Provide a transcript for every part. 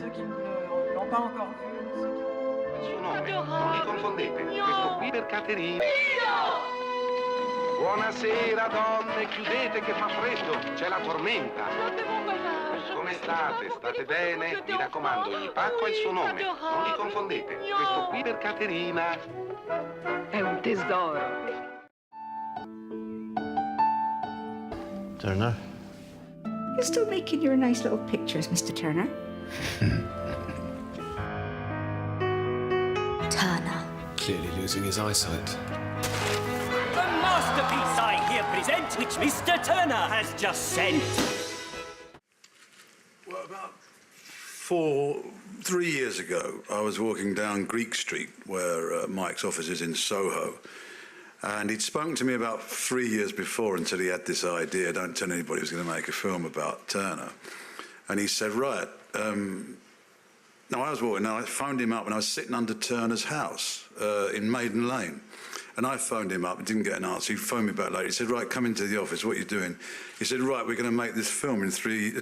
ceux qui ne l'ont pas encore vu. Il suo nome, non li confondete. Questo qui per Caterina. Buonasera donne, chiudete che fa freddo, c'è la tormenta. Come state? State bene? Mi raccomando, ogni pacco ha il suo nome, non li confondete. Questo qui per Caterina. È un tesoro. Turner? You're still making your nice little pictures, Mr. Turner. Turner. Clearly losing his eyesight. The masterpiece I here present, which Mr. Turner has just sent. Well, about 3 years ago, I was walking down Greek Street, where Mike's office is in Soho, and he'd spoken to me about 3 years before until he had this idea, don't tell anybody he was going to make a film about Turner. And he said, right, no, I was walking, and I phoned him up when I was sitting under Turner's house in Maiden Lane. And I phoned him up, didn't get an answer. He phoned me back later. He said, right, come into the office, what are you doing? He said, right, we're going to make this film in 3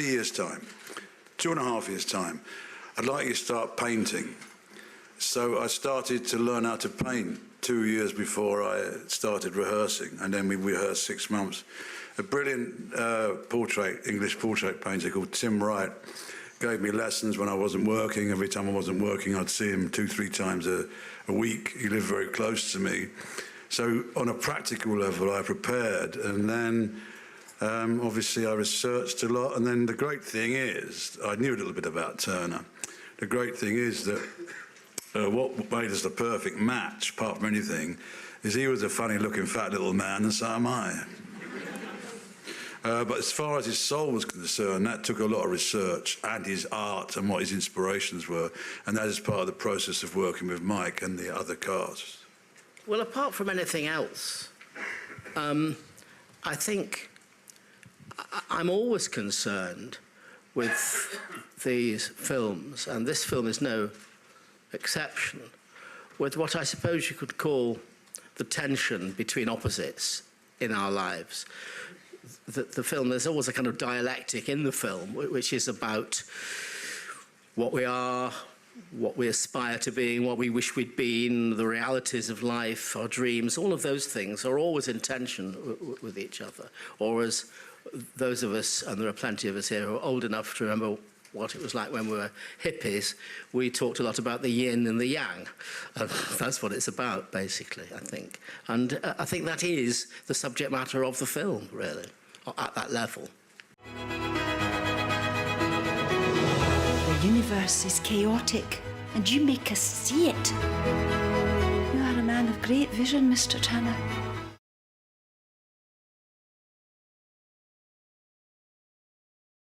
years' time, 2.5 years' time. I'd like you to start painting. So I started to learn how to paint 2 years before I started rehearsing, and then we rehearsed 6 months. A brilliant English portrait painter called Tim Wright gave me lessons when I wasn't working. Every time I wasn't working, I'd see him 2-3 times a week. He lived very close to me. So on a practical level, I prepared, and then obviously I researched a lot. And then the great thing is, I knew a little bit about Turner. The great thing is that what made us the perfect match, apart from anything, is he was a funny-looking fat little man, and so am I. But as far as his soul was concerned, that took a lot of research, and his art and what his inspirations were, and that is part of the process of working with Mike and the other cast. Well, apart from anything else, I think I'm always concerned with these films, and this film is no exception, with what I suppose you could call the tension between opposites in our lives. The film, there's always a kind of dialectic in the film, which is about what we are, what we aspire to being, what we wish we'd been, the realities of life, our dreams. All of those things are always in tension with each other. Or as those of us, and there are plenty of us here who are old enough to remember what it was like when we were hippies, we talked a lot about the yin and the yang. That's what it's about, basically, I think. And I think that is the subject matter of the film, really, at that level. The universe is chaotic, and you make us see it. You are a man of great vision, Mr. Turner.